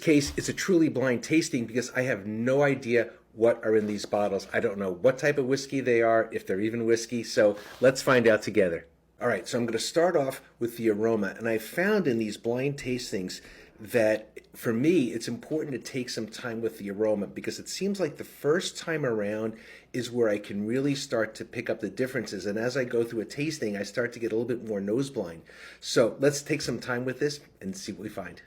case, it's a truly blind tasting because I have no idea what are in these bottles. I don't know what type of whiskey they are, if they're even whiskey, so let's find out together. All right, so I'm going to start off with the aroma, and I found in these blind tastings that for me, it's important to take some time with the aroma because it seems like the first time around is where I can really start to pick up the differences. And as I go through a tasting, I start to get a little bit more nose blind. So let's take some time with this and see what we find.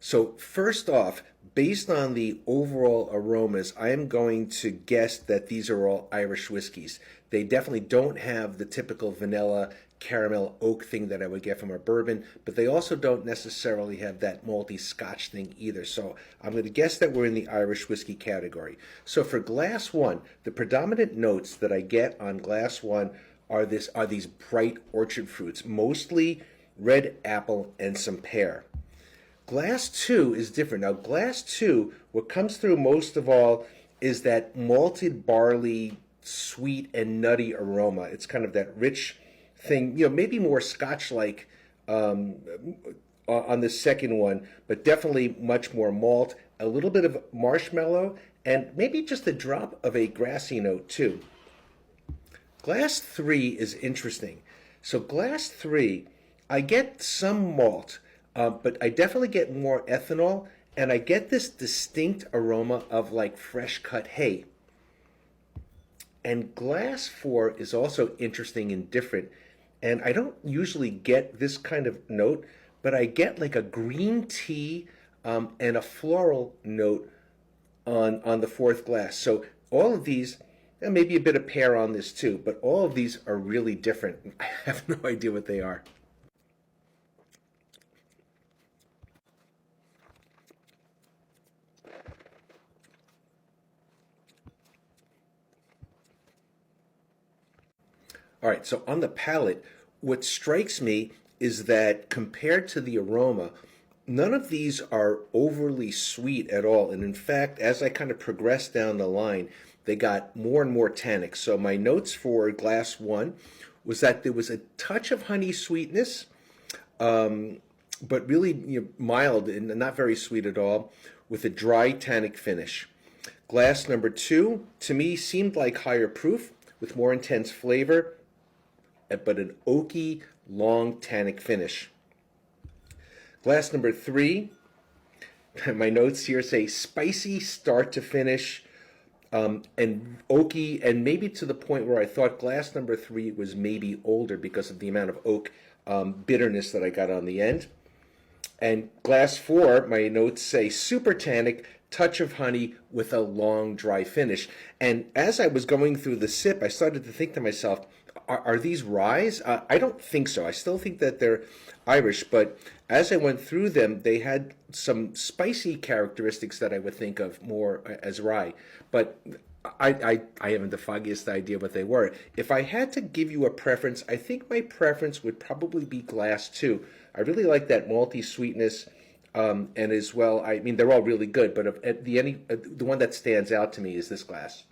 So first off, based on the overall aromas, I am going to guess that these are all Irish whiskeys. They definitely don't have the typical vanilla caramel oak thing that I would get from a bourbon, but they also don't necessarily have that malty Scotch thing either. So I'm going to guess that we're in the Irish whiskey category. So for glass one, the predominant notes that I get on glass one are these bright orchard fruits, mostly red apple and some pear. Glass 2 is different. Now, glass 2, what comes through most of all is that malted barley, sweet and nutty aroma. It's kind of that rich thing, maybe more Scotch-like on the second one, but definitely much more malt, a little bit of marshmallow, and maybe just a drop of a grassy note too. Glass 3 is interesting. So glass 3, I get some malt, but I definitely get more ethanol, and I get this distinct aroma of like fresh cut hay. And glass 4 is also interesting and different, and I don't usually get this kind of note, but I get like a green tea and a floral note on the fourth glass. So all of these, and maybe a bit of pear on this too, but all of these are really different. I have no idea what they are. All right, so on the palate, what strikes me is that compared to the aroma, none of these are overly sweet at all. And in fact, as I kind of progressed down the line, they got more and more tannic. So my notes for glass 1 was that there was a touch of honey sweetness, but really mild and not very sweet at all, with a dry tannic finish. Glass number 2, to me, seemed like higher proof with more intense flavor, but an oaky, long tannic finish. Glass number 3, my notes here say spicy start to finish, and oaky, and maybe to the point where I thought glass number 3 was maybe older because of the amount of oak bitterness that I got on the end. And glass 4, my notes say super tannic, touch of honey with a long dry finish. And as I was going through the sip, I started to think to myself, are these ryes? I don't think so. I still think that they're Irish, but as I went through them, they had some spicy characteristics that I would think of more as rye. But I haven't the foggiest idea what they were. If I had to give you a preference, I think my preference would probably be glass 2. I really like that malty sweetness, and as well, I mean, they're all really good, but the one that stands out to me is this glass.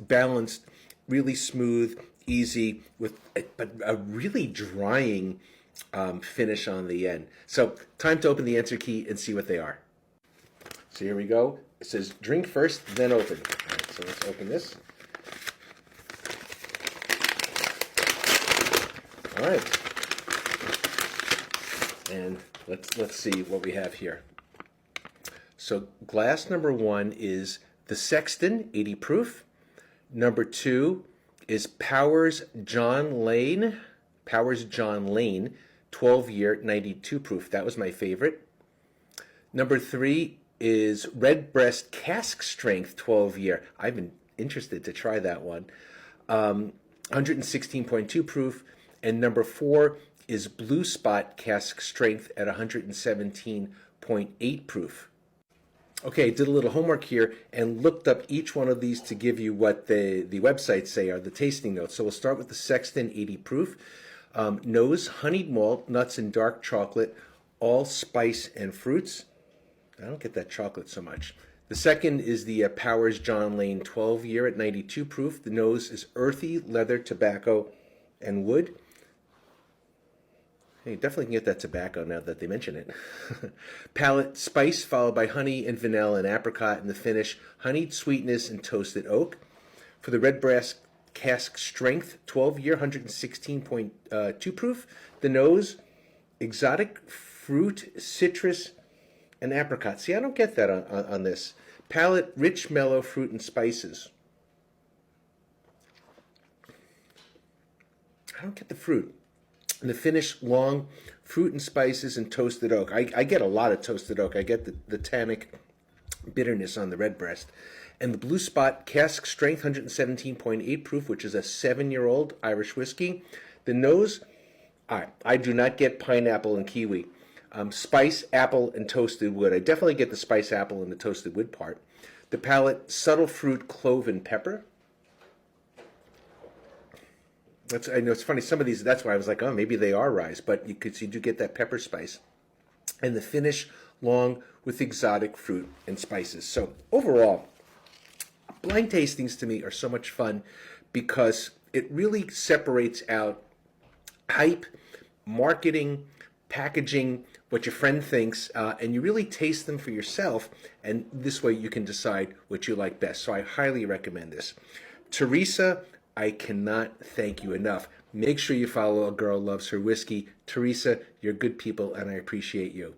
Balanced, really smooth, easy, but a really drying finish on the end. So time to open the answer key and see what they are. So here we go. It says drink first, then open. All right, so let's open this. All right. And let's see what we have here. So glass number 1 is the Sexton, 80 proof. Number 2 is Powers John Lane, 12-year, 92 proof. That was my favorite. Number 3 is Redbreast Cask Strength, 12-year. I've been interested to try that one. 116.2 proof. And number 4 is Blue Spot Cask Strength at 117.8 proof. Okay, did a little homework here and looked up each one of these to give you what the websites say are the tasting notes. So we'll start with the Sexton 80 proof. Nose, honeyed malt, nuts, and dark chocolate, all spice and fruits. I don't get that chocolate so much. The second is the Powers John Lane 12 year at 92 proof. The nose is earthy, leather, tobacco, and wood. You definitely can get that tobacco now that they mention it. Palate, spice, followed by honey and vanilla and apricot, and the finish, honeyed sweetness and toasted oak. For the red brass cask strength, 12 year, 116.2 proof. The nose, exotic fruit, citrus, and apricot. See, I don't get that on this. Palate, rich, mellow fruit and spices. I don't get the fruit. And the finish, long, fruit and spices and toasted oak. I get a lot of toasted oak. I get the tannic bitterness on the red breast. And the blue spot, cask strength, 117.8 proof, which is a 7-year-old Irish whiskey. The nose, all right, I do not get pineapple and kiwi. Spice, apple, and toasted wood. I definitely get the spice, apple, and the toasted wood part. The palate, subtle fruit, clove, and pepper. I know it's funny. Some of these, that's why I was like, oh, maybe they are rye, but you do get that pepper spice. And the finish, long, with exotic fruit and spices. So overall, blind tastings to me are so much fun because it really separates out hype, marketing, packaging, what your friend thinks, and you really taste them for yourself, and this way you can decide what you like best. So I highly recommend this. Teresa, I cannot thank you enough. Make sure you follow A Girl Loves Her Whiskey. Teresa, you're good people, and I appreciate you.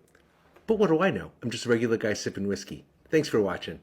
But what do I know? I'm just a regular guy sipping whiskey. Thanks for watching.